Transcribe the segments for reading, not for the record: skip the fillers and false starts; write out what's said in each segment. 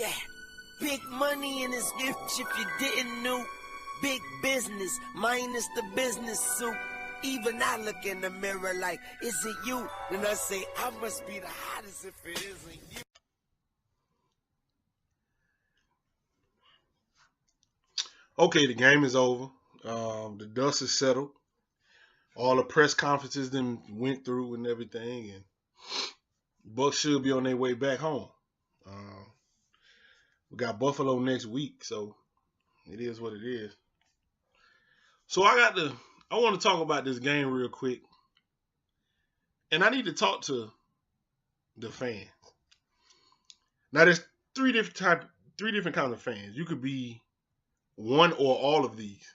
Yeah, big money in this bitch if you didn't know. Big business minus the business suit. Even I look in the mirror like, is it you? And I say, I must be the hottest if it isn't you. Okay, the game is over. The dust is settled. All the press conferences then went through and everything, and Bucs should be on their way back home. We got Buffalo next week, so it is what it is. So I want to talk about this game real quick, and I need to talk to the fans. Now, there's three different kinds of fans. You could be one or all of these.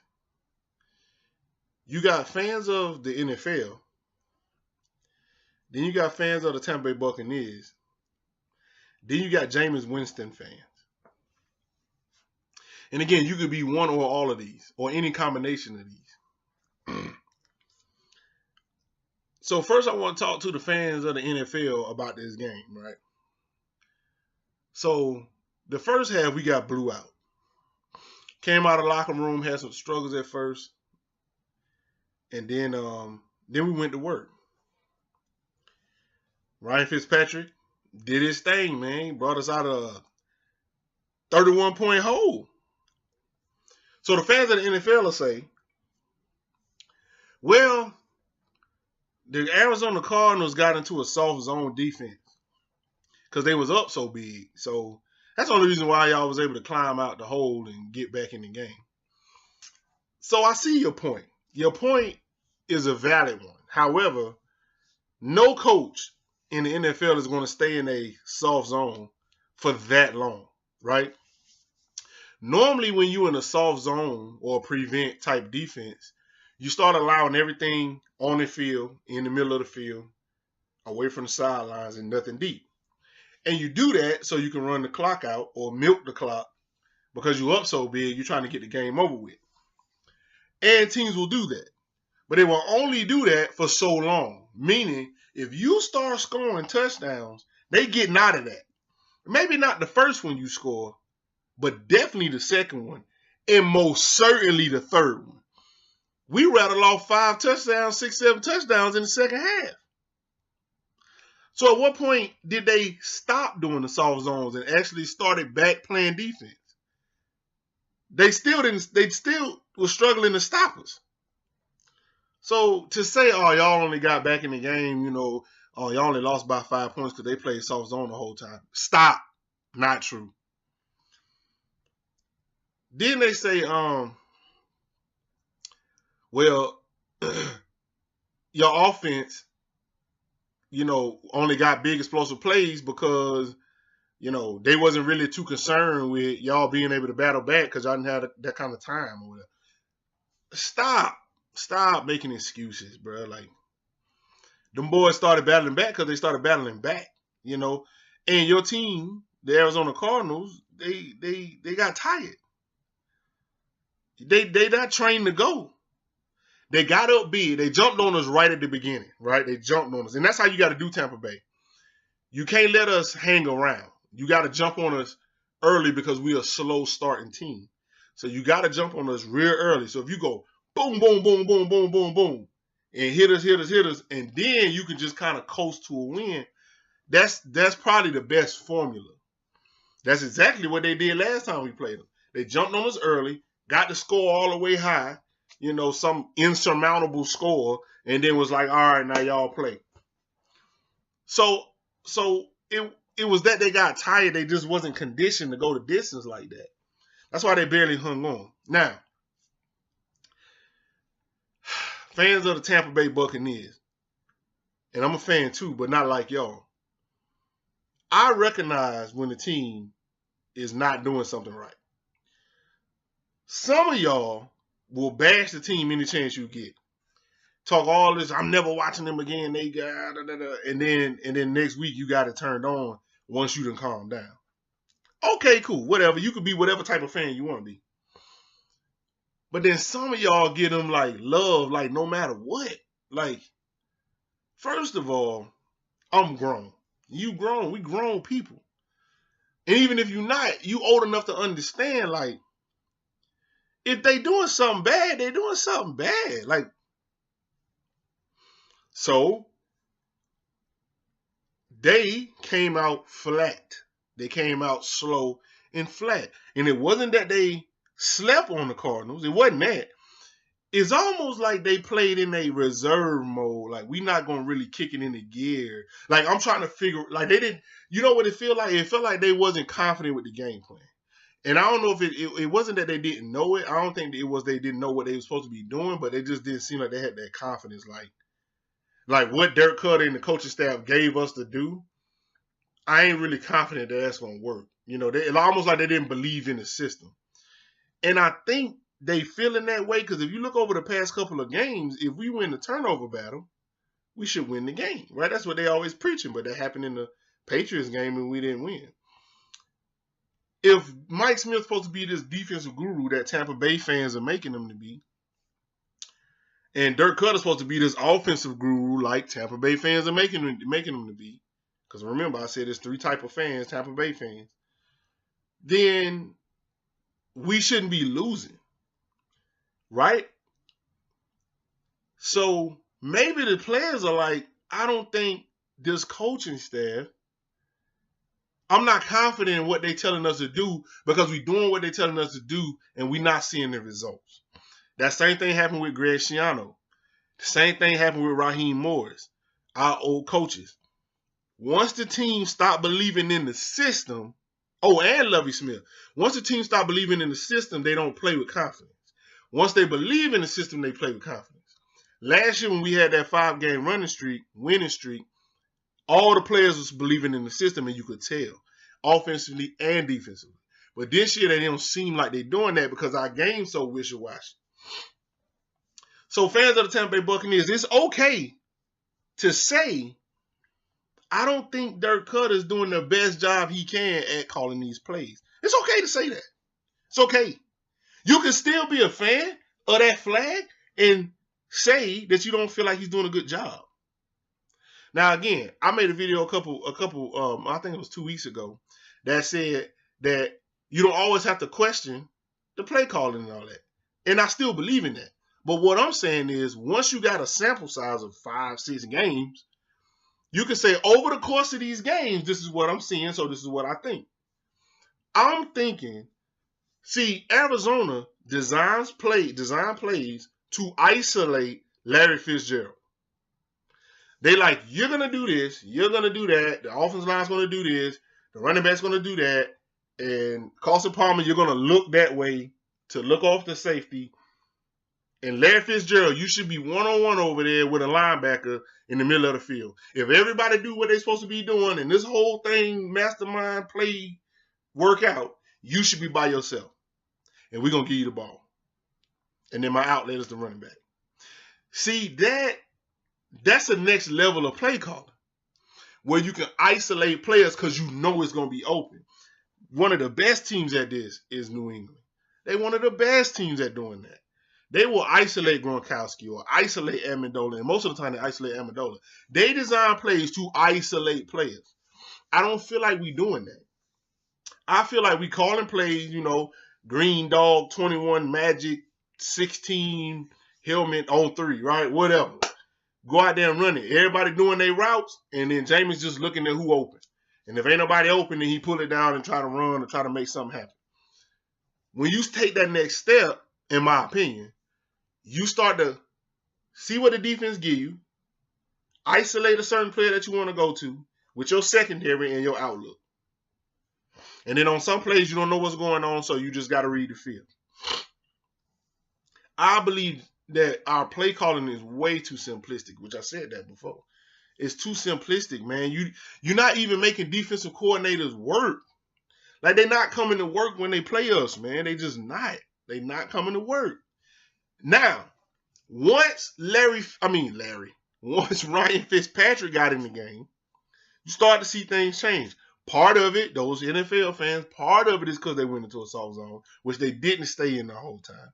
You got fans of the NFL. Then you got fans of the Tampa Bay Buccaneers. Then you got Jameis Winston fans. And again, you could be one or all of these, or any combination of these. So first I want to talk to the fans of the NFL about this game, right? So the first half we got blew out. Came out of the locker room, had some struggles at first. And then we went to work. Ryan Fitzpatrick did his thing, man. Brought us out of a 31-point hole. So the fans of the NFL will say, well, the Arizona Cardinals got into a soft zone defense because they was up so big. So that's the only reason why y'all was able to climb out the hole and get back in the game. So I see your point. Your point is a valid one. However, no coach in the NFL is going to stay in a soft zone for that long, right? Normally, when you're in a soft zone or prevent type defense, you start allowing everything on the field, in the middle of the field, away from the sidelines, and nothing deep. And you do that so you can run the clock out or milk the clock because you're up so big, you're trying to get the game over with. And teams will do that. But they will only do that for so long. Meaning, if you start scoring touchdowns, they getting out of that. Maybe not the first one you score, but definitely the second one. And most certainly the third one. We rattled off 5 touchdowns, 6, 7 touchdowns in the second half. So at what point did they stop doing the soft zones and actually started back playing defense? They still were struggling to stop us. So to say, oh, y'all only got back in the game, oh, y'all only lost by 5 points because they played soft zone the whole time. Stop. Not true. Then they say, well, your offense, only got big explosive plays because, they wasn't really too concerned with y'all being able to battle back because y'all didn't have that kind of time or whatever. Stop making excuses, bro. Like, them boys started battling back because they started battling back, And your team, the Arizona Cardinals, they got tired. They not trained to go. They got up big. They jumped on us right at the beginning, right? They jumped on us. And that's how you got to do Tampa Bay. You can't let us hang around. You got to jump on us early because we're a slow starting team. So you got to jump on us real early. So if you go boom, boom, boom, boom, boom, boom, boom, and hit us, and then you can just kind of coast to a win, that's probably the best formula. That's exactly what they did last time we played them. They jumped on us early, got the score all the way high, some insurmountable score, and then was like, all right, now y'all play. So it was that they got tired. They just wasn't conditioned to go the distance like that. That's why they barely hung on. Now, fans of the Tampa Bay Buccaneers, and I'm a fan too, but not like y'all. I recognize when the team is not doing something right. Some of y'all will bash the team any chance you get. Talk all this, I'm never watching them again. They got and then next week you got it turned on once you done calm down. Okay, cool, whatever. You could be whatever type of fan you want to be. But then some of y'all get them like love, like no matter what. Like, first of all, I'm grown. You grown. We grown people. And even if you're not, you old enough to understand, like, if they doing something bad, they doing something bad. Like, so they came out flat. They came out slow and flat. And it wasn't that they slept on the Cardinals. It wasn't that. It's almost like they played in a reserve mode. Like, we not going to really kick it into gear. Like, I'm trying to figure, like, they didn't, you know what it feel like? It felt like they wasn't confident with the game plan. And I don't know if it wasn't that they didn't know it. I don't think it was they didn't know what they were supposed to be doing, but they just didn't seem like they had that confidence. Like what Dirk Cutter and the coaching staff gave us to do, I ain't really confident that that's going to work. You know, it's almost like they didn't believe in the system. And I think they feeling that way because if you look over the past couple of games, if we win the turnover battle, we should win the game, right? That's what they always preaching, but that happened in the Patriots game and we didn't win. If Mike Smith's supposed to be this defensive guru that Tampa Bay fans are making him to be, and Dirk Cutter's supposed to be this offensive guru like Tampa Bay fans are making him to be, because remember I said there's 3 types of fans, Tampa Bay fans, then we shouldn't be losing, right? So maybe the players are like, I don't think this coaching staff, I'm not confident in what they're telling us to do because we're doing what they're telling us to do and we're not seeing the results. That same thing happened with Greg Schiano. The same thing happened with Raheem Morris, our old coaches. Once the team stopped believing in the system, and Lovie Smith, once the team stopped believing in the system, they don't play with confidence. Once they believe in the system, they play with confidence. Last year when we had that 5-game winning streak, all the players was believing in the system, and you could tell, offensively and defensively. But this year, they don't seem like they're doing that because our game's so wishy-washy. So fans of the Tampa Bay Buccaneers, it's okay to say, I don't think Dirk Cutter is doing the best job he can at calling these plays. It's okay to say that. It's okay. You can still be a fan of that flag and say that you don't feel like he's doing a good job. Now, again, I made a video a couple, I think it was 2 weeks ago, that said that you don't always have to question the play calling and all that. And I still believe in that. But what I'm saying is, once you got a sample size of 5-6 games, you can say, over the course of these games, this is what I'm seeing, so this is what I think. I'm thinking, see, Arizona design plays to isolate Larry Fitzgerald. They like, you're going to do this, you're going to do that, the offensive line's going to do this, the running back's going to do that, and Carson Palmer, you're going to look that way to look off the safety. And Larry Fitzgerald, you should be one-on-one over there with a linebacker in the middle of the field. If everybody do what they're supposed to be doing and this whole thing, mastermind play, work out, you should be by yourself. And we're going to give you the ball. And then my outlet is the running back. See, that's the next level of play calling, where you can isolate players because you know it's going to be open. One of the best teams at this is New England. They're one of the best teams at doing that. They will isolate Gronkowski or isolate Amendola, and most of the time they isolate Amendola. They design plays to isolate players. I don't feel like we're doing that. I feel like we calling plays, green dog, 21, magic, 16, helmet on 3, right? Whatever. Go out there and run it. Everybody doing their routes, and then Jameis just looking at who open. And if ain't nobody open, then he pull it down and try to run or try to make something happen. When you take that next step, in my opinion, you start to see what the defense give you, isolate a certain player that you want to go to with your secondary and your outlook. And then on some plays, you don't know what's going on, so you just got to read the field. I believe that our play calling is way too simplistic, which I said that before. It's too simplistic, man. You're not even making defensive coordinators work. Like, they're not coming to work when they play us, man. They just not. They're not coming to work. Now, once Ryan Fitzpatrick got in the game, you start to see things change. Part of it, those NFL fans, part of it is because they went into a soft zone, which they didn't stay in the whole time.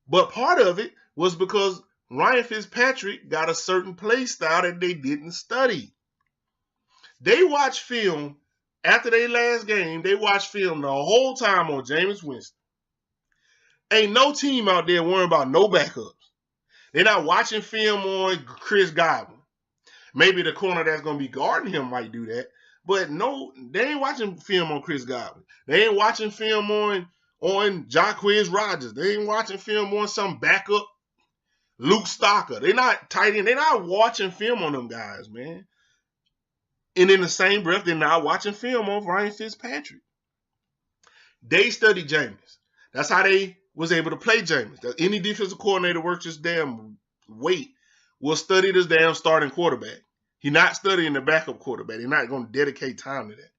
But part of it was because Ryan Fitzpatrick got a certain play style that they didn't study. They watch film after their last game, they watched film the whole time on Jameis Winston. Ain't no team out there worrying about no backups. They're not watching film on Chris Godwin. Maybe the corner that's going to be guarding him might do that. But no, they ain't watching film on Chris Godwin. They ain't watching film on Jacquizz Rodgers. They ain't watching film on some backup Luke Stocker. They're not tight end. They're not watching film on them guys, man. And in the same breath, they're not watching film on Ryan Fitzpatrick. They studied Jameis. That's how they was able to play Jameis. Any defensive coordinator works his damn weight will study this damn starting quarterback. He's not studying the backup quarterback. He's not going to dedicate time to that.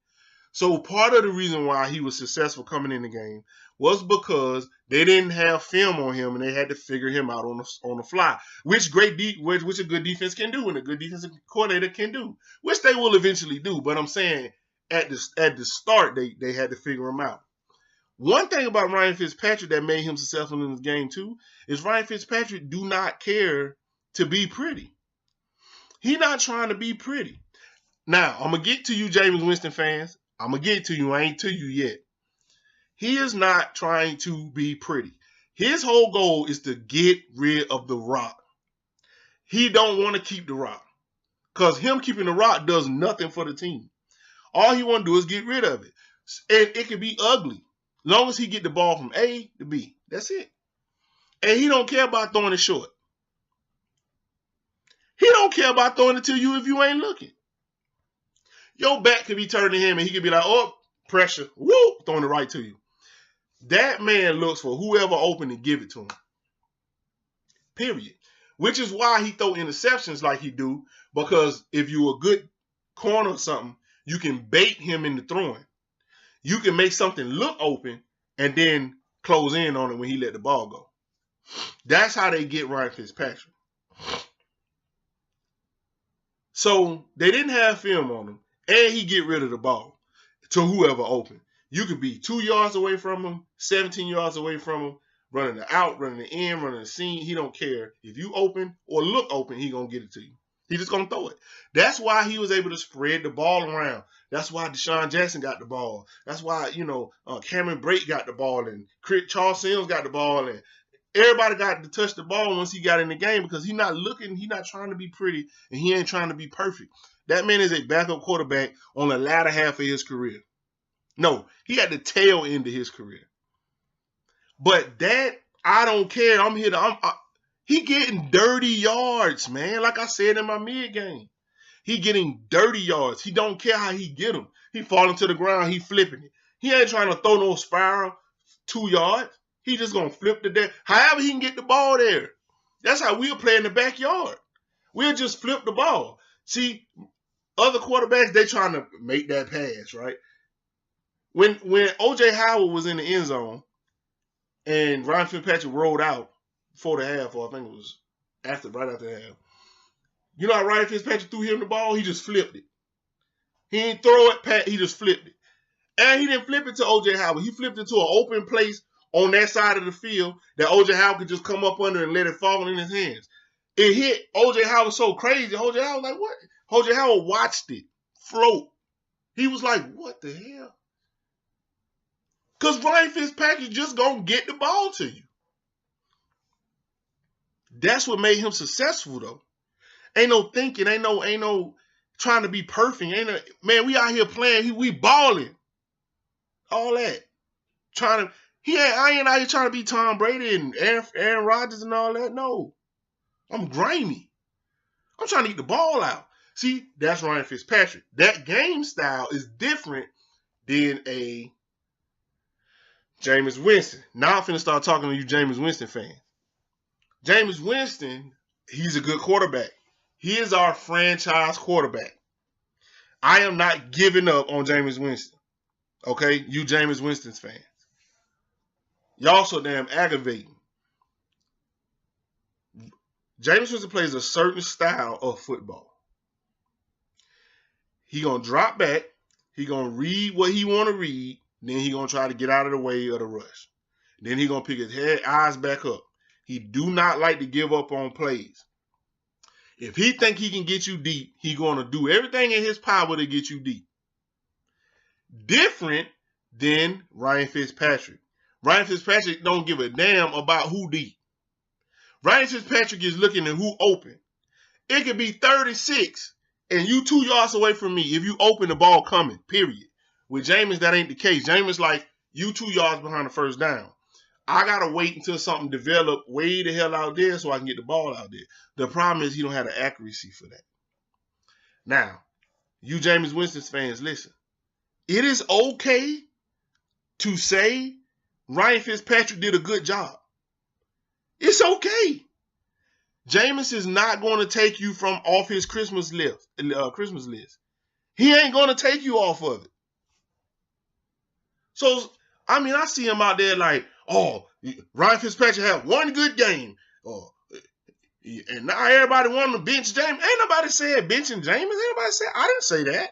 So part of the reason why he was successful coming in the game was because they didn't have film on him and they had to figure him out on the fly, which a good defense can do and a good defensive coordinator can do, which they will eventually do. But I'm saying at the start they had to figure him out. One thing about Ryan Fitzpatrick that made him successful in this game too is Ryan Fitzpatrick do not care to be pretty. He not trying to be pretty. Now, I'm going to get to you, Jameis Winston fans. I'm going to get to you. I ain't to you yet. He is not trying to be pretty. His whole goal is to get rid of the rock. He don't want to keep the rock because him keeping the rock does nothing for the team. All he want to do is get rid of it. And it can be ugly. As long as he get the ball from A to B. That's it. And he don't care about throwing it short. He don't care about throwing it to you if you ain't looking. Your back could be turned to him and he could be like, oh, pressure, woo, throwing it right to you. That man looks for whoever open and give it to him. Period. Which is why he throw interceptions like he do, because if you're a good corner or something, you can bait him into throwing. You can make something look open and then close in on it when he let the ball go. That's how they get Ryan Fitzpatrick. So they didn't have film on him, and he get rid of the ball to whoever open. You could be 2 yards away from him, 17 yards away from him, running the out, running the in, running the seam. He don't care. If you open or look open, he going to get it to you. He just going to throw it. That's why he was able to spread the ball around. That's why Deshaun Jackson got the ball. That's why, Cameron Brate got the ball, and Charles Sims got the ball, and everybody got to touch the ball once he got in the game because he's not looking, he's not trying to be pretty, and he ain't trying to be perfect. That man is a backup quarterback on the latter half of his career. No, he had the tail end of his career. But that, I don't care. I'm here he getting dirty yards, man. Like I said in my mid game. He getting dirty yards. He don't care how he get them. He falling to the ground, he flipping it. He ain't trying to throw no spiral 2 yards. He just going to flip the deck. However he can get the ball there. That's how we'll play in the backyard. We'll just flip the ball. See, other quarterbacks, they trying to make that pass, right? When O.J. Howard was in the end zone and Ryan Fitzpatrick rolled out before the half, or I think it was right after the half. You know how Ryan Fitzpatrick threw him the ball? He just flipped it. He didn't throw it, he just flipped it. And he didn't flip it to O.J. Howard. He flipped it to an open place on that side of the field that O.J. Howard could just come up under and let it fall in his hands. It hit O.J. Howard so crazy. O.J. Howard was like, what? O.J. Howard watched it float. He was like, what the hell? Because Ryan Fitzpatrick just going to get the ball to you. That's what made him successful, though. Ain't no thinking. Ain't no trying to be perfect. Man, we out here playing. We balling. All that. I ain't out here trying to be Tom Brady and Aaron Rodgers and all that. No. I'm grimy. I'm trying to get the ball out. See, that's Ryan Fitzpatrick. That game style is different than a Jameis Winston. Now I'm finna start talking to you Jameis Winston fans. Jameis Winston, he's a good quarterback. He is our franchise quarterback. I am not giving up on Jameis Winston. Okay? You Jameis Winston's fans. Y'all so damn aggravating. Jameis Winston plays a certain style of football. He gonna drop back. He gonna read what he want to read. Then he gonna try to get out of the way of the rush. Then he gonna pick his eyes back up. He do not like to give up on plays. If he think he can get you deep, he gonna do everything in his power to get you deep. Different than Ryan Fitzpatrick. Ryan Fitzpatrick don't give a damn about who deep. Ryan Fitzpatrick is looking at who open. It could be 36 and you 2 yards away from me if you open the ball coming, period. With Jameis, that ain't the case. Jameis like, you 2 yards behind the first down. I got to wait until something develop way the hell out there so I can get the ball out there. The problem is he don't have the accuracy for that. Now, you Jameis Winston fans, listen. It is okay to say Ryan Fitzpatrick did a good job. It's okay. Jameis is not going to take you from off his Christmas list. He ain't going to take you off of it. So, I mean, I see him out there like, oh, Ryan Fitzpatrick had one good game. Oh, and now everybody wanting to bench Jameis. Ain't nobody said benching Jameis. Ain't nobody said, I didn't say that.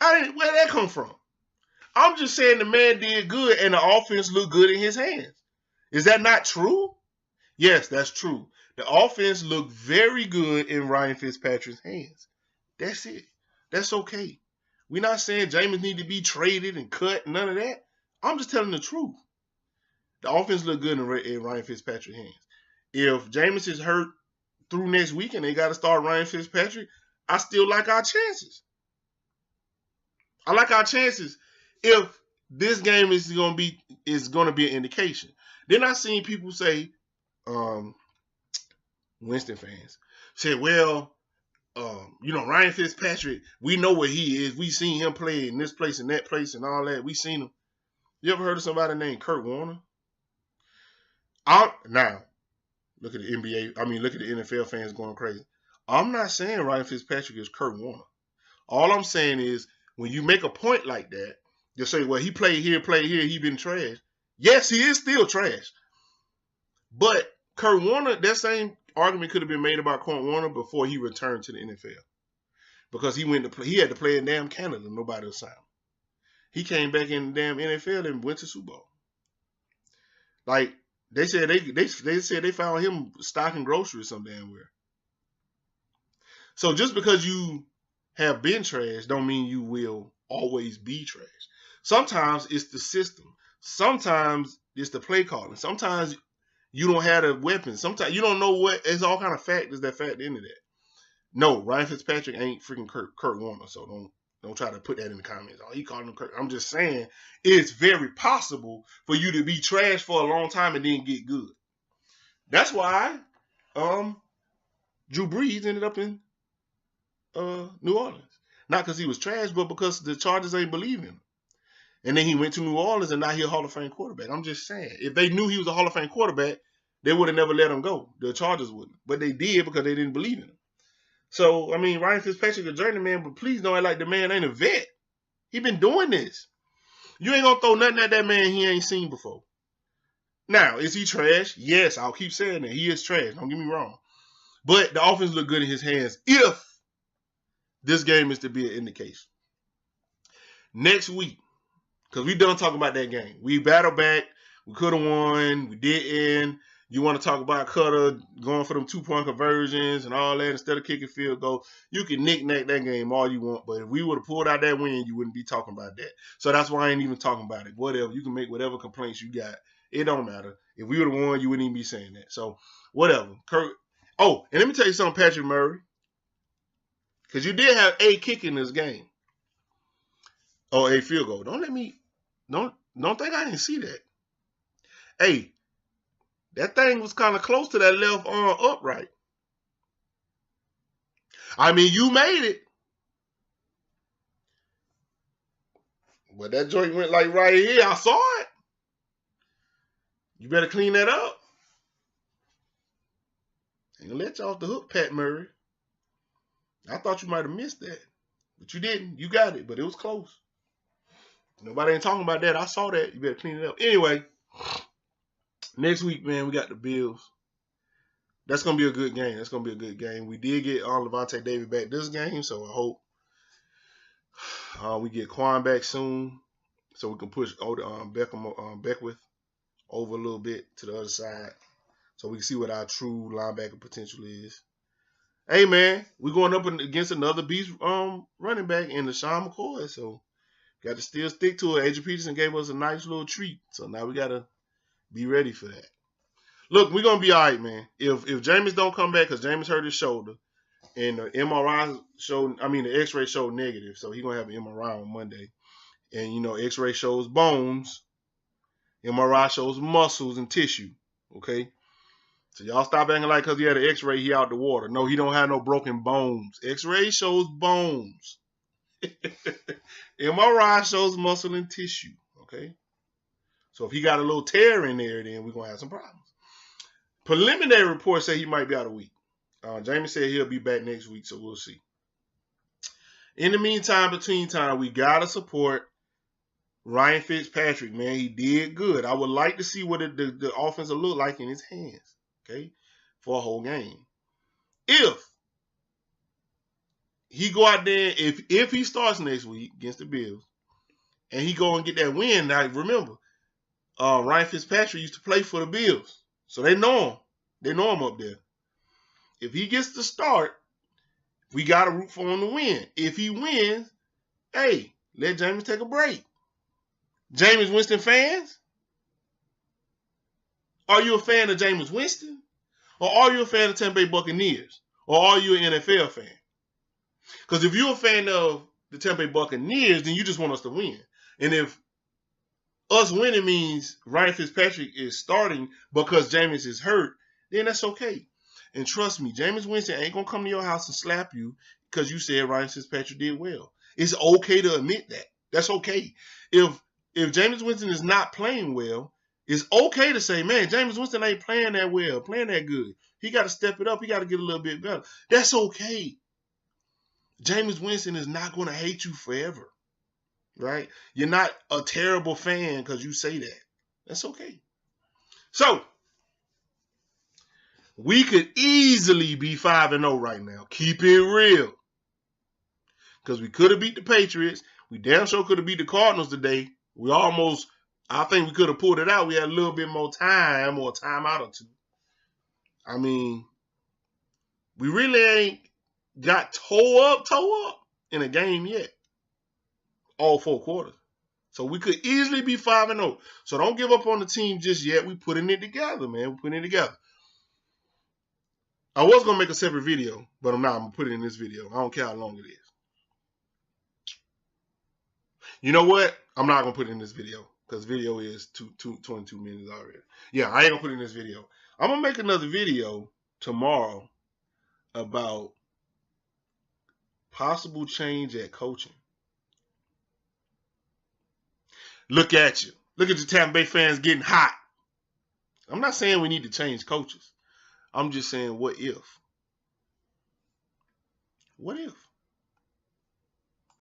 Where'd that come from? I'm just saying the man did good and the offense looked good in his hands. Is that not true? Yes, that's true. The offense looked very good in Ryan Fitzpatrick's hands. That's it. That's okay. We're not saying Jameis need to be traded and cut, none of that. I'm just telling the truth. The offense looked good in Ryan Fitzpatrick's hands. If Jameis is hurt through next week and they got to start Ryan Fitzpatrick, I still like our chances. I like our chances if this game is going to be an indication. Then I seen people say, Winston fans say, well, Ryan Fitzpatrick, we know what he is. We seen him play in this place and that place and all that. We seen him. You ever heard of somebody named Kurt Warner? Now, look at the NBA. I mean, look at the NFL fans going crazy. I'm not saying Ryan Fitzpatrick is Kurt Warner. All I'm saying is when you make a point like that, you say, well, he played here, he been trash. Yes, he is still trash. But Kurt Warner, that same argument could have been made about Kurt Warner before he returned to the NFL. Because he had to play in damn Canada, nobody will sign him. He came back in the damn NFL and went to Super Bowl. Like, they said they found him stocking groceries some damn where. So just because you have been trash don't mean you will always be trash. Sometimes it's the system. Sometimes it's the play calling. Sometimes you don't have the weapons. Sometimes you don't know what. There's all kind of factors that factor into that. No, Ryan Fitzpatrick ain't freaking Kurt Warner, so don't try to put that in the comments. Oh, he called him Kurt. I'm just saying it's very possible for you to be trash for a long time and then get good. That's why Drew Brees ended up in New Orleans. Not because he was trash, but because the Chargers ain't believe in him. And then he went to New Orleans and now he's a Hall of Fame quarterback. I'm just saying, if they knew he was a Hall of Fame quarterback, they would have never let him go. The Chargers wouldn't. But they did because they didn't believe in him. So, I mean, Ryan Fitzpatrick a journeyman, but please don't act like the man ain't a vet. He been doing this. You ain't going to throw nothing at that man he ain't seen before. Now, is he trash? Yes, I'll keep saying that. He is trash. Don't get me wrong. But the offense look good in his hands if this game is to be an indication. Next week, because we done talking about that game. We battled back. We could have won. We didn't. You want to talk about Cutter going for them 2-point conversions and all that instead of kicking field goal. You can knick-knack that game all you want. But if we would have pulled out that win, you wouldn't be talking about that. So that's why I ain't even talking about it. Whatever. You can make whatever complaints you got. It don't matter. If we would have won, you wouldn't even be saying that. So whatever. Oh, and let me tell you something, Patrick Murray. Because you did have a kick in this game. Or a field goal. Don't think I didn't see that. Hey, that thing was kind of close to that left arm upright. I mean, you made it. But that joint went like right here. I saw it. You better clean that up. Ain't gonna let you off the hook, Pat Murray. I thought you might have missed that. But you didn't. You got it, but it was close. Nobody ain't talking about that. I saw that. You better clean it up. Anyway, next week, man, we got the Bills. That's going to be a good game. We did get Levante David back this game, so I hope we get Quan back soon so we can push Beckwith over a little bit to the other side so we can see what our true linebacker potential is. Hey, man, we're going up against another beast running back in LaShawn McCoy, so Got to still stick to it. Adrian Peterson gave us a nice little treat. So now we got to be ready for that. Look, we're going to be all right, man. If Jameis don't come back, because Jameis hurt his shoulder, and the MRI showed, the x-ray showed negative, so he's going to have an MRI on Monday. And, x-ray shows bones. MRI shows muscles and tissue, okay? So y'all stop acting like because he had an x-ray, he out the water. No, he don't have no broken bones. X-ray shows bones. MRI shows muscle and tissue, okay? So if he got a little tear in there, then we're going to have some problems. Preliminary reports say he might be out a week. Jamie said he'll be back next week, so we'll see. In the meantime, between time, we got to support Ryan Fitzpatrick, man. He did good. I would like to see what the offense will look like in his hands, okay, for a whole game. If he go out there, if he starts next week against the Bills, and he go and get that win, now remember, Ryan Fitzpatrick used to play for the Bills. So they know him. They know him up there. If he gets the start, we got to root for him to win. If he wins, hey, let Jameis take a break. Jameis Winston fans? Are you a fan of Jameis Winston? Or are you a fan of Tampa Bay Buccaneers? Or are you an NFL fan? Because if you're a fan of the Tampa Bay Buccaneers, then you just want us to win. And if us winning means Ryan Fitzpatrick is starting because Jameis is hurt, then that's okay. And trust me, Jameis Winston ain't going to come to your house and slap you because you said Ryan Fitzpatrick did well. It's okay to admit that. That's okay. If Jameis Winston is not playing well, it's okay to say, man, Jameis Winston ain't playing that well, playing that good. He got to step it up. He got to get a little bit better. That's okay. Jameis Winston is not going to hate you forever. Right? You're not a terrible fan because you say that. That's okay. So, we could easily be 5-0 right now. Keep it real. Because we could have beat the Patriots. We damn sure could have beat the Cardinals today. I think we could have pulled it out. We had a little bit more time or a timeout or two. We really ain't got toe up in a game yet. All 4 quarters. So we could easily be 5-0. So don't give up on the team just yet. We putting it together, man. We're putting it together. I was going to make a separate video, but I'm not. I'm going to put it in this video. I don't care how long it is. You know what? I'm not going to put it in this video because video is 22 minutes already. Yeah, I ain't going to put it in this video. I'm going to make another video tomorrow about possible change at coaching. Look at you. Look at the Tampa Bay fans getting hot. I'm not saying we need to change coaches. I'm just saying, what if? What if?